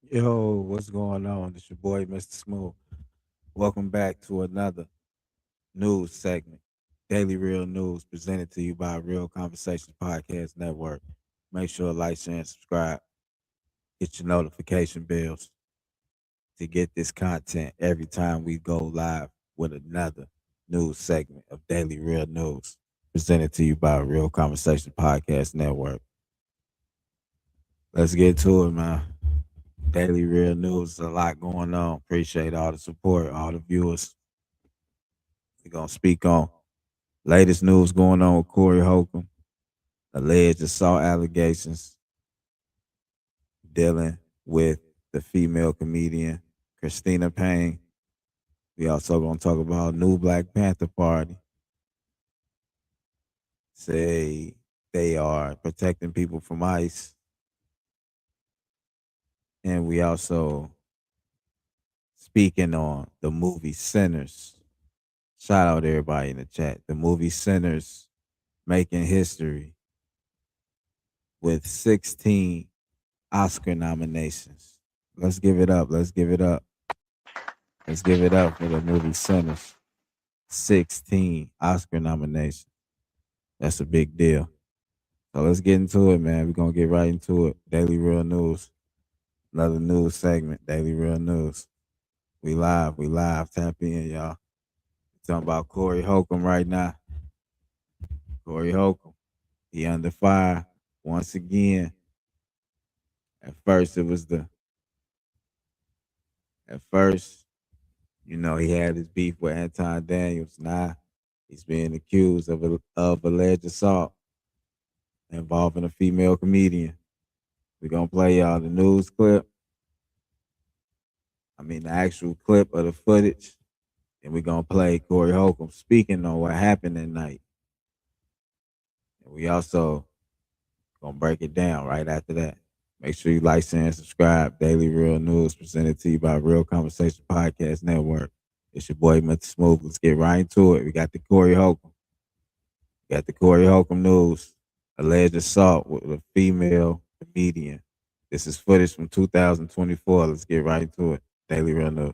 Yo, what's going on? It's your boy, Mr. Smooth. Welcome back to another news segment, Daily Real News, presented to you by Real Conversations Podcast Network. Make sure to like, share, and subscribe. Hit your notification bells to get this content every time we go live with another news segment of Daily Real News, presented to you by Real Conversations Podcast Network. Let's get to it, man. Daily Real News, a lot going on. Appreciate all the support, all the viewers. We're gonna speak on latest news going on with Corey Holcomb, alleged assault allegations dealing with the female comedian Christina Payne. We also gonna talk about new Black Panther Party. Say they are protecting people from ICE. And we also speaking on the movie Sinners. Shout out everybody in the chat. The movie Sinners making history with 16 Oscar nominations. Let's give it up. Let's give it up. Let's give it up for the movie Sinners. 16 Oscar nominations. That's a big deal. So let's get into it, man. We're going to get right into it. Daily Real News. Another news segment, Daily Real News. We live. We live. Tap in, y'all. Talking about Corey Holcomb right now. Corey Holcomb. He under fire once again. At first, he had his beef with Anton Daniels. Now he's being accused of alleged assault involving a female comedian. We're going to play y'all the news clip. The actual clip of the footage. And we're going to play Corey Holcomb speaking on what happened that night. And we also going to break it down right after that. Make sure you like, share, and subscribe. Daily Real News presented to you by Real Conversation Podcast Network. It's your boy, Mr. Smooth. Let's get right into it. We got the Corey Holcomb. News. Alleged assault with a female comedian. This is footage from 2024. Let's get right into it. Daily Real News.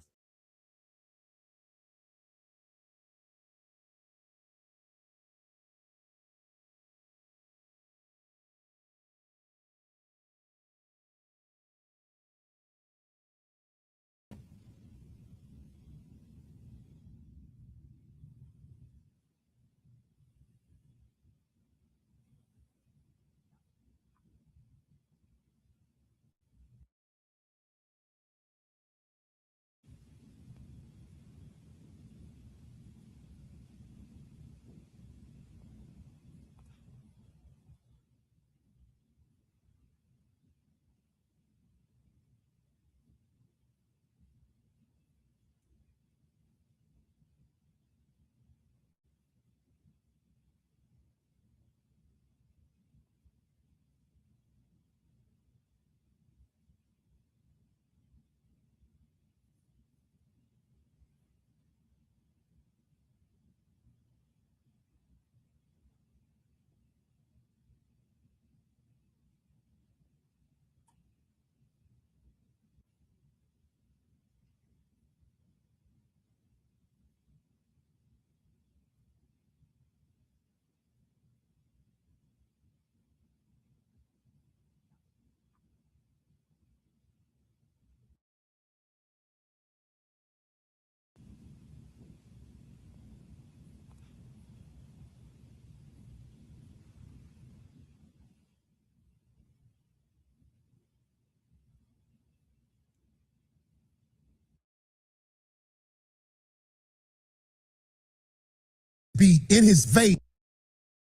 Be in his face,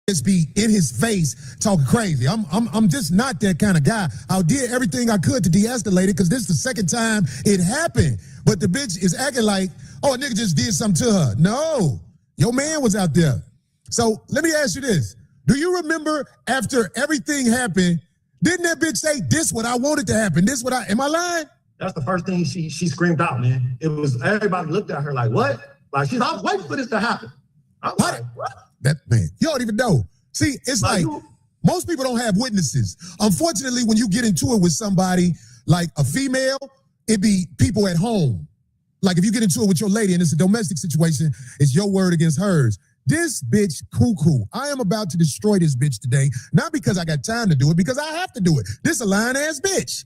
just be in his face talking crazy. I'm just not that kind of guy. I did everything I could to de-escalate it because this is the second time it happened. But the bitch is acting like, oh, a nigga just did something to her. No, your man was out there. So let me ask you this. Do you remember after everything happened, didn't that bitch say, this what I wanted to happen? Am I lying? That's the first thing she screamed out, man. It was, everybody looked at her like, what? Like, I was waiting for this to happen. I was like, what? That man, you don't even know. See, it's like most people don't have witnesses. Unfortunately, when you get into it with somebody, Like a female, it'd be people at home. Like if you get into it with your lady and it's a domestic situation, it's your word against hers. This bitch cuckoo. I am about to destroy this bitch today, not because I got time to do it, because I have to do it. This a lying ass bitch.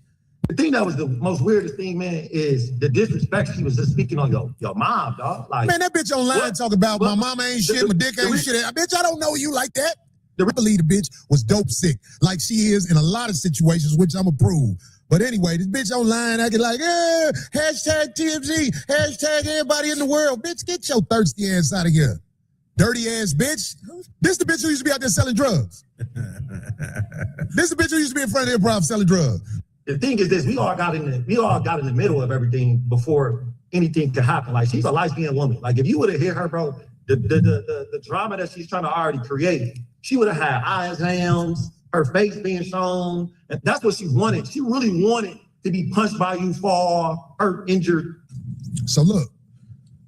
The thing that was the most weirdest thing, man, is the disrespect she was just speaking on your mom, dog. Like, man, that bitch online talking about my mama ain't shit, my dick ain't shit. Bitch, I don't know you like that. I believe the bitch was dope sick, like she is in a lot of situations, which I'm approve. But anyway, this bitch online acting like, hashtag TMZ, hashtag everybody in the world. Bitch, get your thirsty ass out of here. Dirty ass bitch. This the bitch who used to be out there selling drugs. This the bitch who used to be in front of the improv selling drugs. The thing is this, we all got in the middle of everything before anything could happen. Like, she's a light-skinned woman. Like, if you would have hit her, bro, the drama that she's trying to already create, she would have had eye exams, her face being shown, and that's what she wanted. She really wanted to be punched by you, fall, hurt, injured. So look,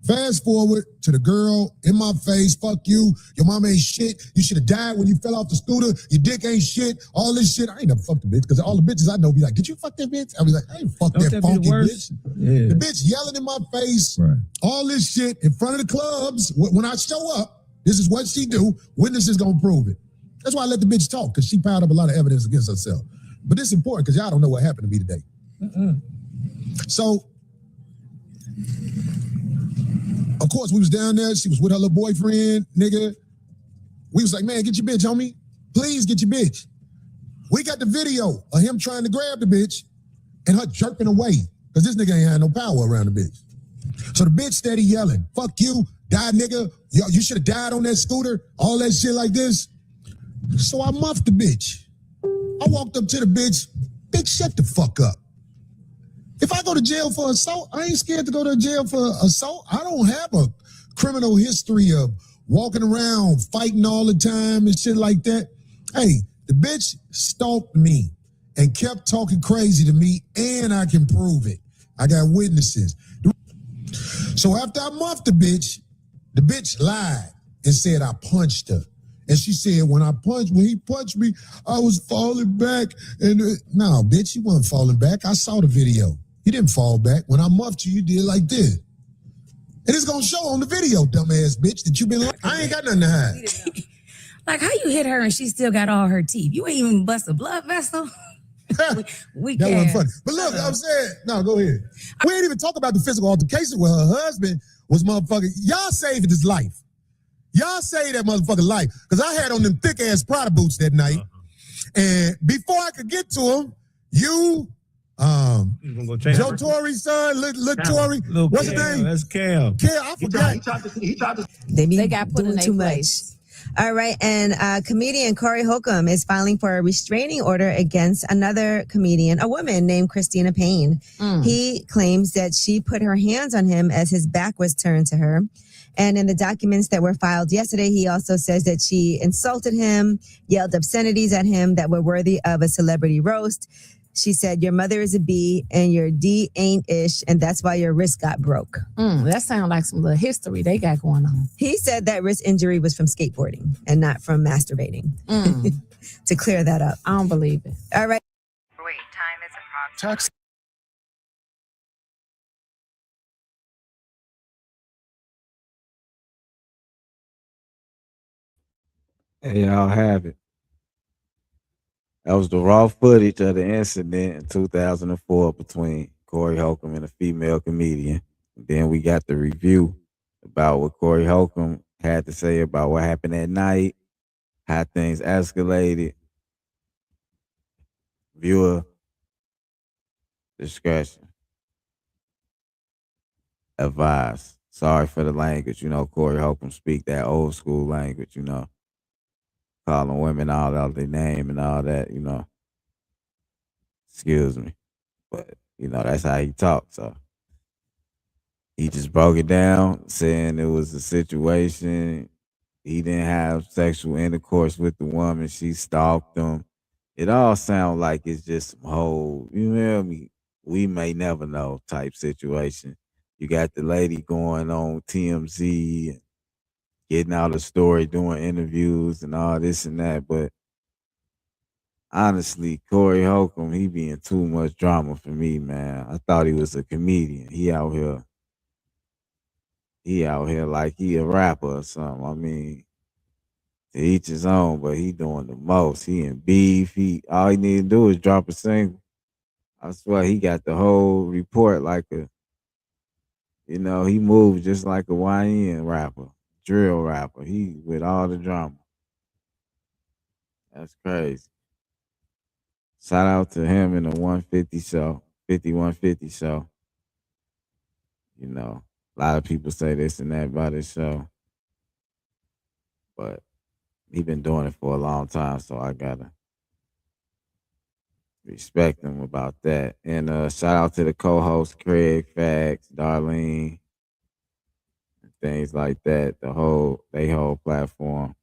fast forward to the girl in my face, fuck you, your mom ain't shit, you should have died when you fell off the scooter, your dick ain't shit, all this shit. I ain't never fucked the bitch, because all the bitches I know be like, did you fuck that bitch? I was like, I ain't fuck that funky bitch. Yeah. The bitch yelling in my face, right. All this shit in front of the clubs. When I show up, this is what she do, witnesses gonna prove it. That's why I let the bitch talk, because she piled up a lot of evidence against herself. But this is important, because y'all don't know what happened to me today. So, of course, we was down there. She was with her little boyfriend, nigga. We was like, man, get your bitch, homie. Please get your bitch. We got the video of him trying to grab the bitch and her jerking away, because this nigga ain't had no power around the bitch. So the bitch steady yelling, fuck you, die nigga. Yo, you should have died on that scooter, all that shit like this. So I muffed the bitch. I walked up to the bitch, shut the fuck up. If I go to jail for assault, I ain't scared to go to jail for assault. I don't have a criminal history of walking around fighting all the time and shit like that. Hey, the bitch stalked me and kept talking crazy to me, and I can prove it. I got witnesses. So after I muffed the bitch lied and said I punched her. And she said, when he punched me, I was falling back. And no, bitch, you wasn't falling back. I saw the video. You didn't fall back. When I muffed you, you did like this. And it's gonna show on the video, dumbass bitch, that you been like, I ain't got nothing to hide. Like, how you hit her and she still got all her teeth? You ain't even bust a blood vessel. we that can. wasn't funny. But look, I'm saying, no, go ahead. We ain't even talk about the physical altercation where her husband was motherfucking, y'all saved his life. Y'all saved that motherfucking life. Because I had on them thick ass Prada boots that night. And before I could get to him, Joe Torre's son, Lil Torre, what's his name? That's Cam. Cam, I forgot. He tried to. They got put in too their much. place. All right, and comedian Corey Holcomb is filing for a restraining order against another comedian, a woman named Christina Payne. He claims that she put her hands on him as his back was turned to her. And in the documents that were filed yesterday, he also says that she insulted him, yelled obscenities at him that were worthy of a celebrity roast. She said, your mother is a B and your D ain't ish, and that's why your wrist got broke. That sounds like some little history they got going on. He said that wrist injury was from skateboarding and not from masturbating. To clear that up. I don't believe it. All right. Wait, time is approximately. Hey, y'all have it. That was the raw footage of the incident in 2004 between Corey Holcomb and a female comedian. And then we got the review about what Corey Holcomb had to say about what happened that night, how things escalated. Viewer discretion advised. Sorry for the language. Corey Holcomb speak that old school language, calling women all out their name and all that, Excuse me. But, that's how he talks. So he just broke it down, saying it was a situation. He didn't have sexual intercourse with the woman. She stalked him. It all sounds like it's just some whole, we may never know type situation. You got the lady going on TMZ and getting out a story, doing interviews and all this and that. But honestly, Corey Holcomb, he being too much drama for me, man. I thought he was a comedian. He out here like he a rapper or something. I mean, to each his own, but he doing the most. He in beef. He all he need to do is drop a single. I swear he got the whole report like a, he moves just like a YN rapper, drill rapper. He with all the drama. That's crazy. Shout out to him in the 150 show, 5150 show. A lot of people say this and that about his show, but he been doing it for a long time, so I gotta respect him about that. And shout out to the co-host Craig, Fax, Darlene, and things like that. They whole platform.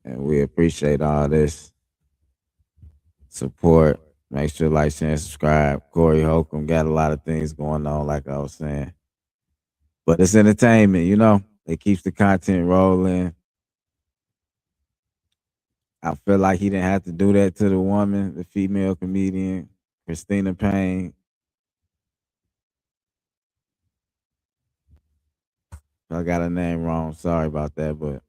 And we appreciate all this support. Make sure like, share, and subscribe. Corey Holcomb got a lot of things going on, like I was saying. But it's entertainment, It keeps the content rolling. I feel like he didn't have to do that to the woman, the female comedian, Christina Payne. I got her name wrong. Sorry about that, but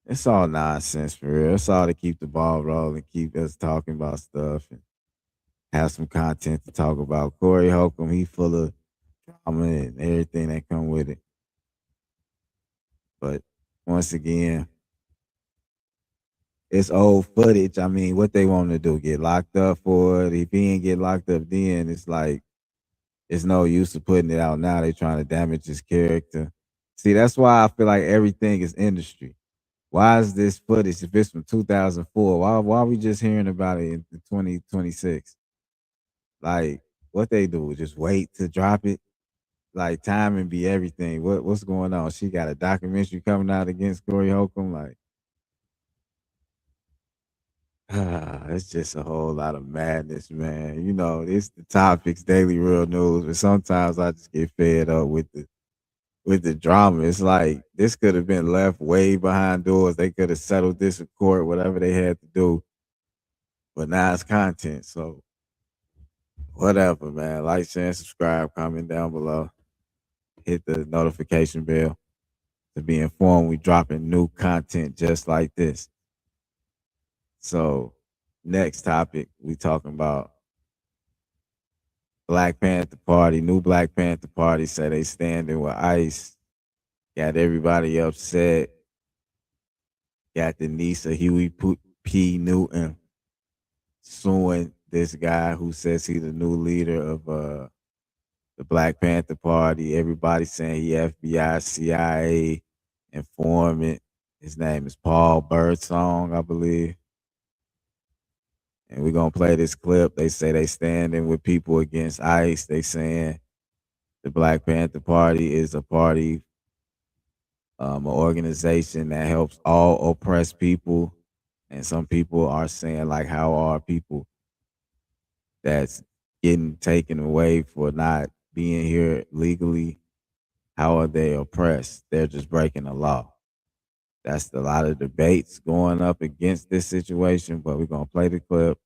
it's all nonsense for real. It's all to keep the ball rolling, keep us talking about stuff, and have some content to talk about. Corey Holcomb, he full of drama and everything that come with it. But once again, it's old footage. I mean, what they want to do? Get locked up for it? If he ain't get locked up, then it's like it's no use of putting it out now. They trying to damage his character. See, that's why I feel like everything is industry. Why is this footage, if it's from 2004, why are we just hearing about it in 2026? Like, what they do? Just wait to drop it? Like, timing be everything. What's going on? She got a documentary coming out against Corey Holcomb? Like, it's just a whole lot of madness, man. It's the topics, daily real news, but sometimes I just get fed up with the drama. It's like this could have been left way behind doors. They could have settled this in court, whatever they had to do. But now it's content. So whatever, man. Like, share, and subscribe, comment down below. Hit the notification bell to be informed we dropping new content just like this. So next topic, we talking about Black Panther Party. New Black Panther Party say they standing with ICE. Got everybody upset. Got the niece of Huey P. Newton suing this guy who says he's the new leader of the Black Panther Party. Everybody saying he FBI, CIA informant. His name is Paul Birdsong, I believe. And we're gonna play this clip. They say they standing with people against ICE. They saying the Black Panther Party is a party, an organization that helps all oppressed people. And some people are saying, like, how are people that's getting taken away for not being here legally, how are they oppressed? They're just breaking the law. That's a lot of debates going up against this situation, but we're gonna play the clip,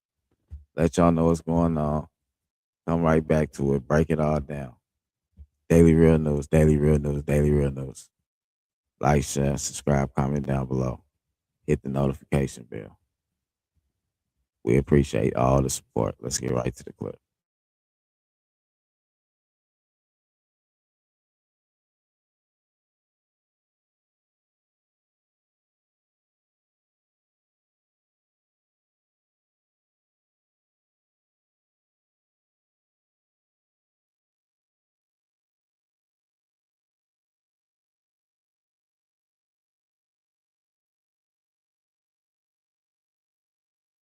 let y'all know what's going on, come right back to it, break it all down. Daily Real News, Daily Real News, Daily Real News. Like, share, subscribe, comment down below. Hit the notification bell. We appreciate all the support. Let's get right to the clip.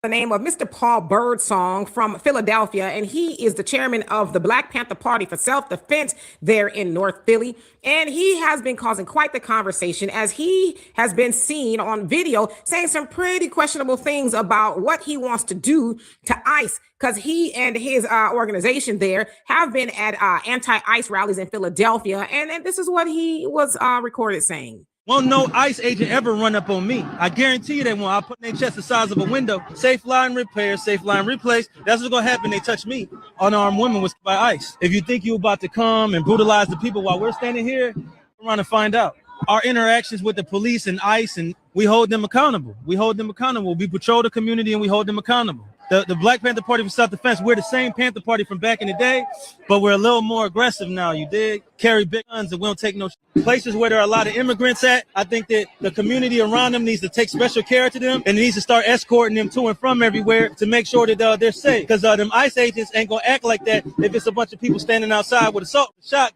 the name of Mr. Paul Birdsong from Philadelphia, and he is the chairman of the Black Panther Party for Self-Defense there in North Philly. And he has been causing quite the conversation as he has been seen on video saying some pretty questionable things about what he wants to do to ICE, because he and his organization there have been at anti-ICE rallies in Philadelphia. And this is what he was recorded saying. Won't no ICE agent ever run up on me. I guarantee you they won't. I'll put their chest the size of a window. Safe line repair, safe line replace. That's what's gonna happen. They touch me. Unarmed women was by ICE. If you think you're about to come and brutalize the people while we're standing here, we're trying to find out. Our interactions with the police and ICE, and we hold them accountable. We hold them accountable. We patrol the community and we hold them accountable. The Black Panther Party for Self-Defense, we're the same Panther Party from back in the day, but we're a little more aggressive now, you dig? Carry big guns and we don't take no places where there are a lot of immigrants at. I think that the community around them needs to take special care to them and needs to start escorting them to and from everywhere to make sure that they're safe. Because them ICE agents ain't gonna act like that if it's a bunch of people standing outside with a shot.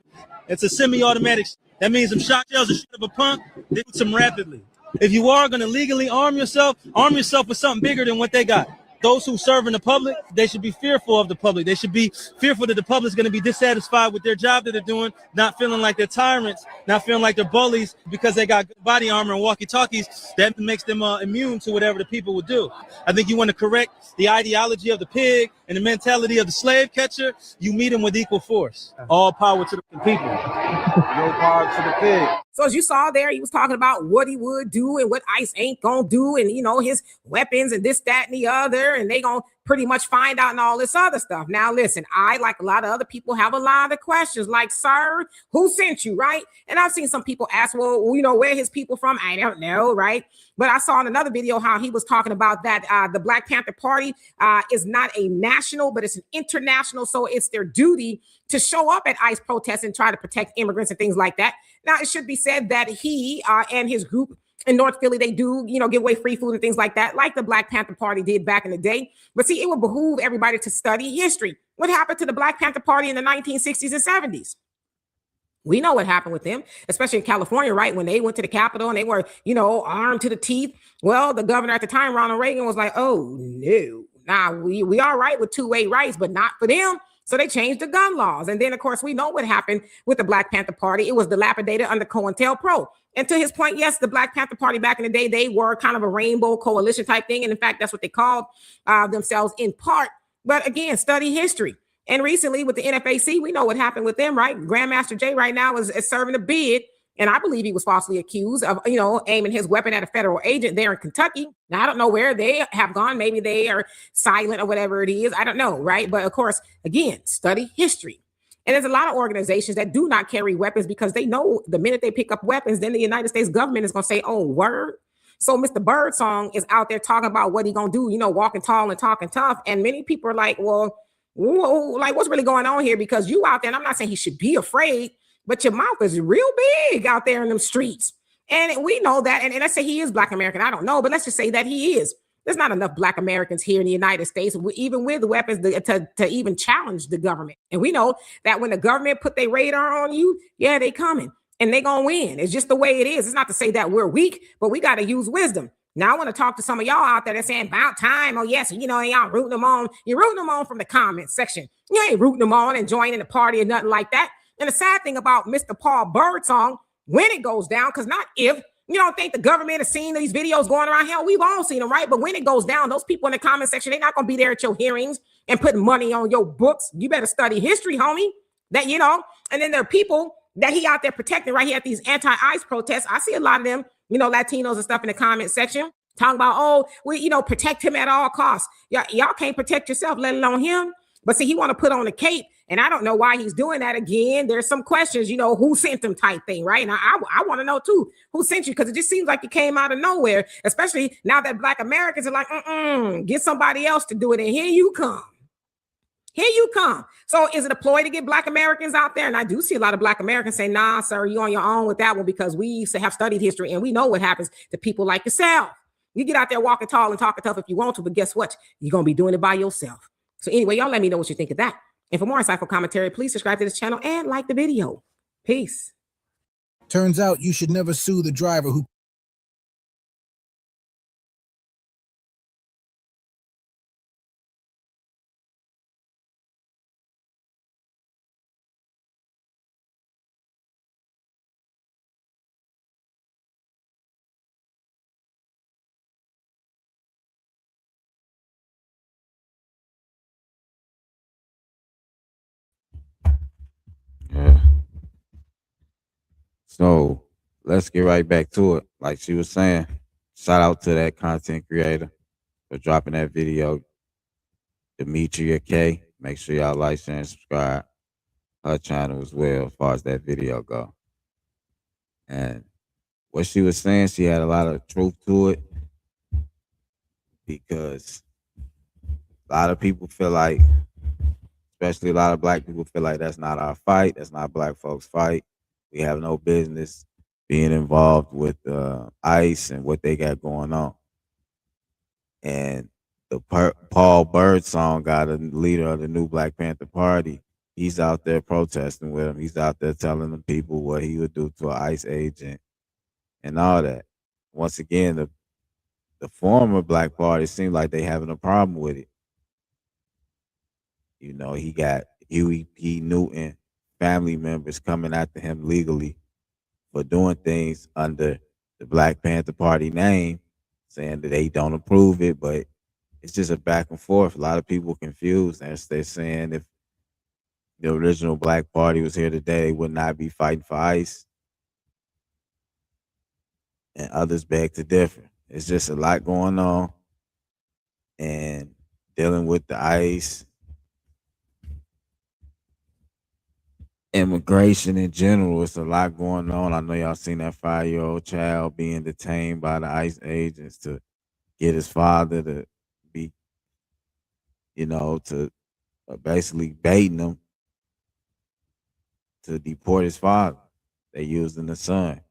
It's a semi-automatic. That means them shot shells are shit of a pump, they do them rapidly. If you are gonna legally arm yourself with something bigger than what they got. Those who serve in the public, they should be fearful of the public. They should be fearful that the public is going to be dissatisfied with their job that they're doing, not feeling like they're tyrants, not feeling like they're bullies because they got body armor and walkie-talkies. That makes them immune to whatever the people would do. I think you want to correct the ideology of the pig and the mentality of the slave catcher. You meet them with equal force. All power to the people. No power to the pig. So as you saw there, he was talking about what he would do and what ICE ain't gonna do, and his weapons and this, that, and the other, and they gonna pretty much find out and all this other stuff. Now, listen, I, like a lot of other people, have a lot of questions like, sir, who sent you, right? And I've seen some people ask, well, where his people from? I don't know, right? But I saw in another video how he was talking about that the Black Panther Party is not a national, but it's an international. So it's their duty to show up at ICE protests and try to protect immigrants and things like that. Now, it should be said that he and his group in North Philly, they do, give away free food and things like that, like the Black Panther Party did back in the day. But see, it would behoove everybody to study history. What happened to the Black Panther Party in the 1960s and 70s? We know what happened with them, especially in California, right? When they went to the Capitol and they were, armed to the teeth. Well, the governor at the time, Ronald Reagan, was like, oh, no. Nah, we all right with two-way rights, but not for them. So they changed the gun laws. And then, of course, we know what happened with the Black Panther Party. It was dilapidated under COINTELPRO. And to his point, yes, the Black Panther Party back in the day, they were kind of a rainbow coalition type thing. And in fact, that's what they called themselves in part. But again, study history. And recently with the NFAC, we know what happened with them, right? Grandmaster Jay right now is serving a bid. And I believe he was falsely accused of, aiming his weapon at a federal agent there in Kentucky. Now, I don't know where they have gone. Maybe they are silent or whatever it is. I don't know, right? But of course, again, study history. And there's a lot of organizations that do not carry weapons because they know the minute they pick up weapons, then the United States government is going to say, oh, word. So Mr. Birdsong is out there talking about what he going to do, walking tall and talking tough. And many people are like, well, like what's really going on here? Because you out there, and I'm not saying he should be afraid, but your mouth is real big out there in them streets. And we know that. And let's say he is Black American. I don't know, but let's just say that he is. There's not enough Black Americans here in the United States, even with weapons to even challenge the government. And we know that when the government put their radar on you, yeah, they coming and they going to win. It's just the way it is. It's not to say that we're weak, but we got to use wisdom. Now, I want to talk to some of y'all out there that's saying about time. Oh, yes, and y'all rooting them on. You're rooting them on from the comments section. You ain't rooting them on and joining the party or nothing like that. And the sad thing about Mr. Paul Birdsong, when it goes down, because not if, you don't think the government has seen these videos going around. Hell, we've all seen them, right? But when it goes down, those people in the comment section, they're not going to be there at your hearings and putting money on your books. You better study history, homie. That, and then there are people that he out there protecting right here at these anti-ICE protests. I see a lot of them, Latinos and stuff in the comment section talking about, oh, we, protect him at all costs. Y'all can't protect yourself, let alone him. But see, he want to put on a cape. And I don't know why he's doing that again. There's some questions, who sent him type thing, right? And I want to know too, who sent you? Because it just seems like it came out of nowhere, especially now that Black Americans are like, get somebody else to do it. And here you come. Here you come. So is it a ploy to get Black Americans out there? And I do see a lot of Black Americans say, nah, sir, you on your own with that one because we used to have studied history and we know what happens to people like yourself. You get out there walking tall and talking tough if you want to, but guess what? You're going to be doing it by yourself. So anyway, y'all let me know what you think of that. And for more insightful commentary, please subscribe to this channel and like the video. Peace. Turns out you should never sue the driver who So let's get right back to it. Like she was saying, shout out to that content creator for dropping that video, Demetria K. Make sure y'all like, share, and subscribe her channel as well as far as that video go. And what she was saying, she had a lot of truth to it because a lot of people feel like, especially a lot of black people feel like that's not our fight. That's not black folks' fight. We have no business being involved with ICE and what they got going on. And the Paul Bird song got a leader of the new Black Panther Party. He's out there protesting with him. He's out there telling the people what he would do to an ICE agent and all that. Once again, the former Black Party seems like they having a problem with it. You know, he got Huey P. Newton family members coming after him legally for doing things under the Black Panther Party name, saying that they don't approve it, but it's just a back and forth. A lot of people confused, and they're saying if the original Black Party was here today, they would not be fighting for ICE, and others beg to differ. It's just a lot going on, and dealing with the ICE, immigration in general, it's a lot going on. I know y'all seen that 5-year-old child being detained by the ICE agents to get his father to be, to basically baiting him to deport his father. They using the son.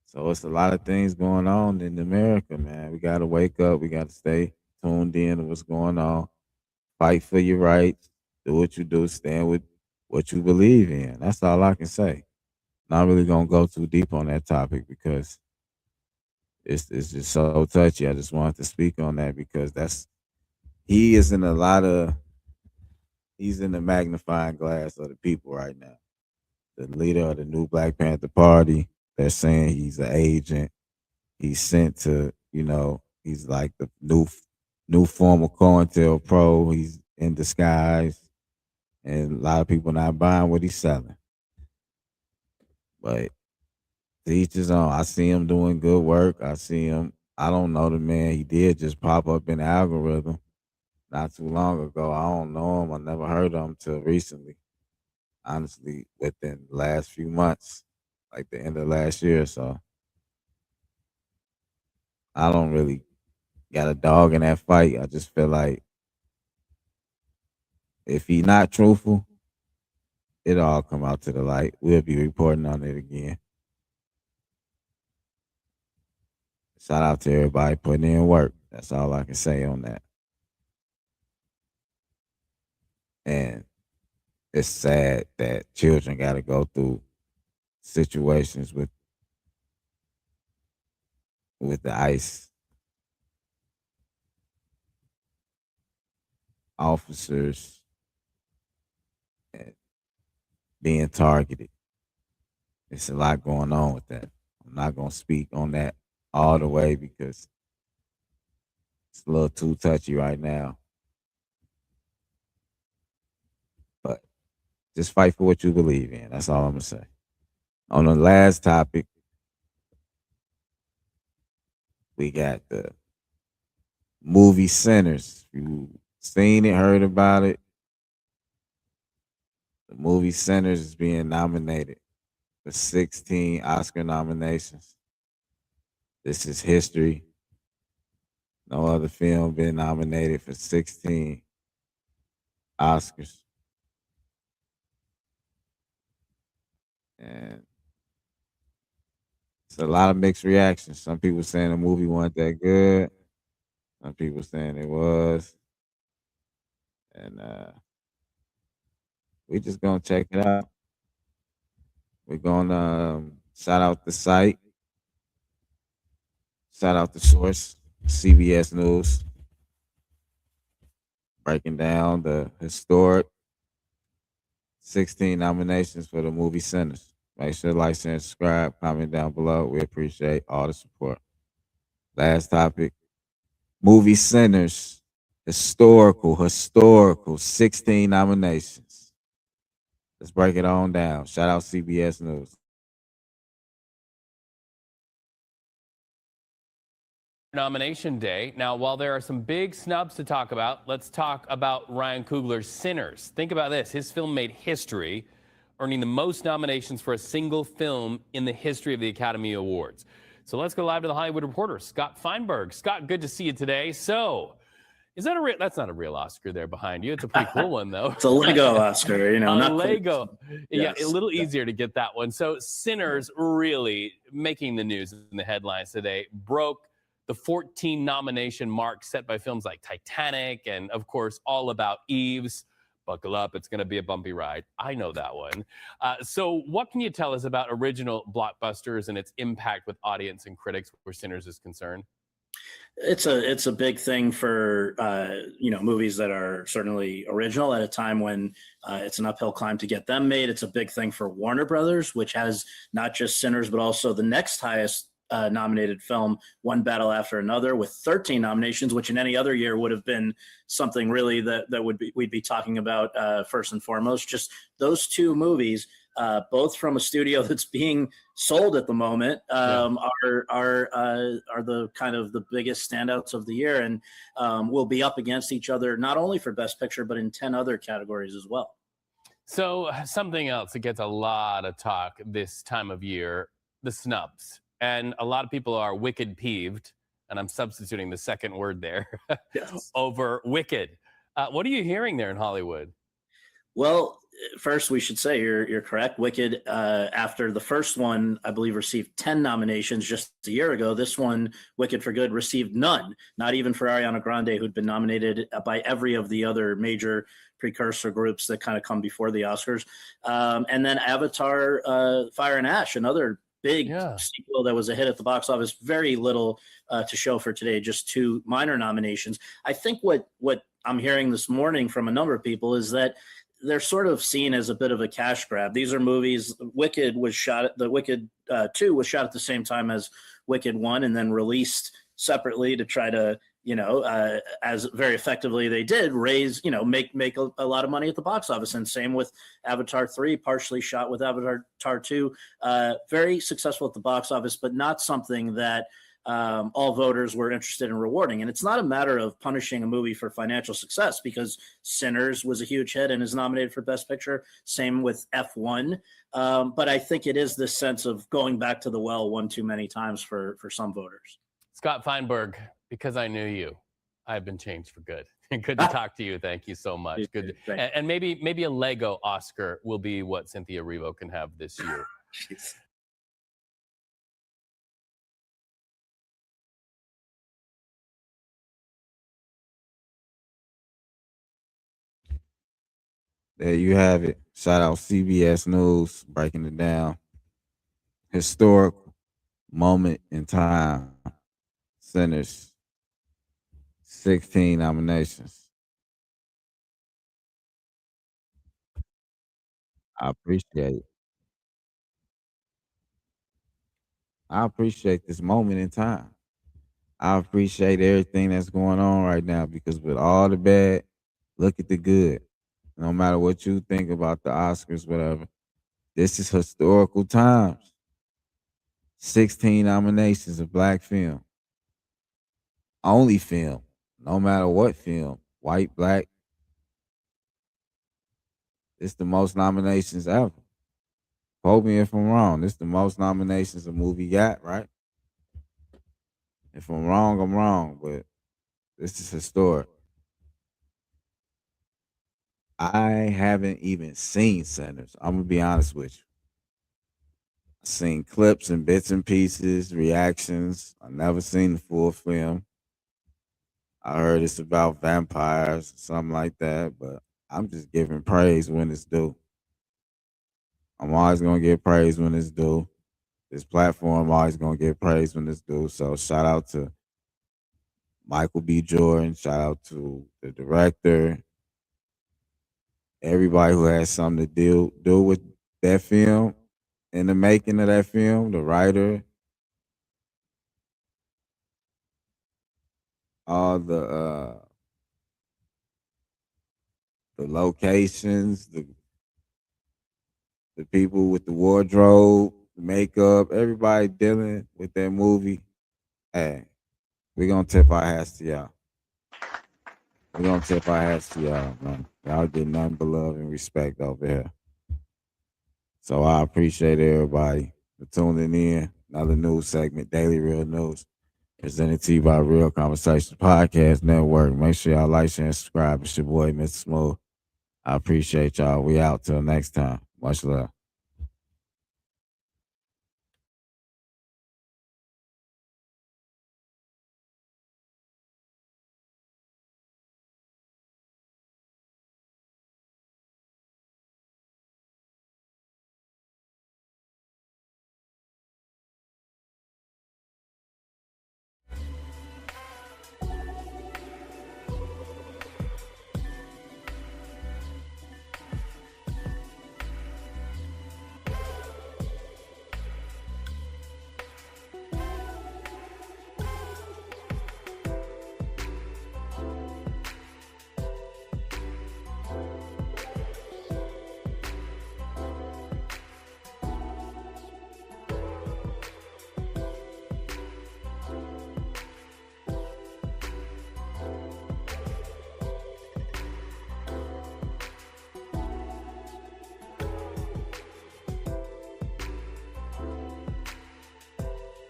So it's a lot of things going on in America, man. We got to wake up. We got to stay tuned in to what's going on. Fight for your rights. Do what you do. Stand with what you believe in. That's all I can say. Not really gonna go too deep on that topic because it's just so touchy. I just wanted to speak on that because he's in the magnifying glass of the people right now. The leader of the new Black Panther Party, they're saying he's an agent. He's sent to, he's like the new form of COINTELPRO. He's in disguise. And a lot of people not buying what he's selling. But to each his own. I see him doing good work. I don't know the man. He did just pop up in the algorithm not too long ago. I don't know him. I never heard of him till recently. Honestly, within the last few months, like the end of last year or so. I don't really got a dog in that fight. I just feel like if he not truthful, it'll all come out to the light. We'll be reporting on it again. Shout out to everybody putting in work. That's all I can say on that. And it's sad that children got to go through situations with the ICE officers and being targeted. It's a lot going on with that. I'm not going to speak on that all the way because it's a little too touchy right now. But just fight for what you believe in. That's all I'm going to say. On the last topic, we got the movie Sinners. You seen it, heard about it. The movie Sinners is being nominated for 16 Oscar nominations. This is history. No other film been nominated for 16 Oscars. And it's a lot of mixed reactions. Some people saying the movie wasn't that good. Some people saying it was. And we just gonna check it out. We're gonna shout out the site. Shout out the source, CBS News. Breaking down the historic 16 nominations for the movie Sinners. Make sure to like, share, and subscribe. Comment down below. We appreciate all the support. Last topic. Movie Sinners. Historical 16 nominations. Let's break it on down. Shout out CBS News. nomination day. Now, while there are some big snubs to talk about, let's talk about Ryan Coogler's Sinners. Think about this. His film made history, earning the most nominations for a single film in the history of the Academy Awards. So let's go live to the Hollywood Reporter, Scott Feinberg. Scott, good to see you today. So, is that that's not a real Oscar there behind you. It's a pretty cool one, though. It's a Lego Oscar, a not Lego. Yes. Yeah, a little easier to get that one. So Sinners really making the news in the headlines today, broke the 14 nomination mark set by films like Titanic and, of course, All About Eve's. Buckle up, it's going to be a bumpy ride. I know that one. So what can you tell us about original blockbusters and its impact with audience and critics where Sinners is concerned? It's a big thing for movies that are certainly original at a time when it's an uphill climb to get them made. It's a big thing for Warner Brothers, which has not just Sinners but also the next highest nominated film, One Battle After Another, with 13 nominations, which in any other year would have been something really that we'd be talking about first and foremost. Just those two movies. Both from a studio that's being sold at the moment, are the kind of the biggest standouts of the year, and will be up against each other not only for Best Picture but in 10 other categories as well. So something else that gets a lot of talk this time of year: the snubs, and a lot of people are wicked peeved, and I'm substituting the second word there Yes. over wicked. What are you hearing there in Hollywood? Well, first, we should say you're correct. Wicked, after the first one, I believe, received 10 nominations just a year ago. This one, Wicked for Good, received none, not even for Ariana Grande, who'd been nominated by every of the other major precursor groups that kind of come before the Oscars. And then Avatar, Fire and Ash, another big sequel that was a hit at the box office. Very little to show for today, just 2 minor nominations. I think what I'm hearing this morning from a number of people is that they're sort of seen as a bit of a cash grab. These are movies. Wicked 2 was shot at the same time as Wicked 1 and then released separately to try to, as very effectively they did, raise, make a lot of money at the box office. And same with Avatar 3, partially shot with Avatar 2. Very successful at the box office, but not something that all voters were interested in rewarding. And it's not a matter of punishing a movie for financial success, because Sinners was a huge hit and is nominated for Best Picture. Same with F1. But I think it is this sense of going back to the well one too many times for some voters. Scott Feinberg, because I knew you, I've been changed for good. Good to talk to you. Thank you so much. Good. And maybe a Lego Oscar will be what Cynthia Erivo can have this year. Jeez. There you have it. Shout out CBS News breaking it down. Historical moment in time. Sinners. 16 nominations. I appreciate it. I appreciate this moment in time. I appreciate everything that's going on right now, because with all the bad, look at the good. No matter what you think about the Oscars, whatever, this is historical times. 16 nominations of black film. Only film. No matter what film. White, black. It's the most nominations ever. Quote me if I'm wrong. This is the most nominations a movie got, right? If I'm wrong, I'm wrong, but this is historic. I haven't even seen Sinners. I'm gonna be honest with you. I've seen clips and bits and pieces, reactions. I've never seen the full film. I heard it's about vampires, something like that, but I'm just giving praise when it's due. I'm always gonna give praise when it's due. This platform always gonna give praise when it's due. So shout out to Michael B. Jordan. Shout out to the director. Everybody who has something to do with that film, in the making of that film, the writer, all the locations, the people with the wardrobe, the makeup, everybody dealing with that movie. Hey, We're gonna tip our hats to y'all. We're gonna tip our hats to y'all, man. Y'all get nothing but love and respect over here. So I appreciate everybody for tuning in. Another news segment, Daily Real News, presented to you by Real Conversations Podcast Network. Make sure y'all like, share, and subscribe. It's your boy, Mr. Smooth. I appreciate y'all. We out till next time. Much love.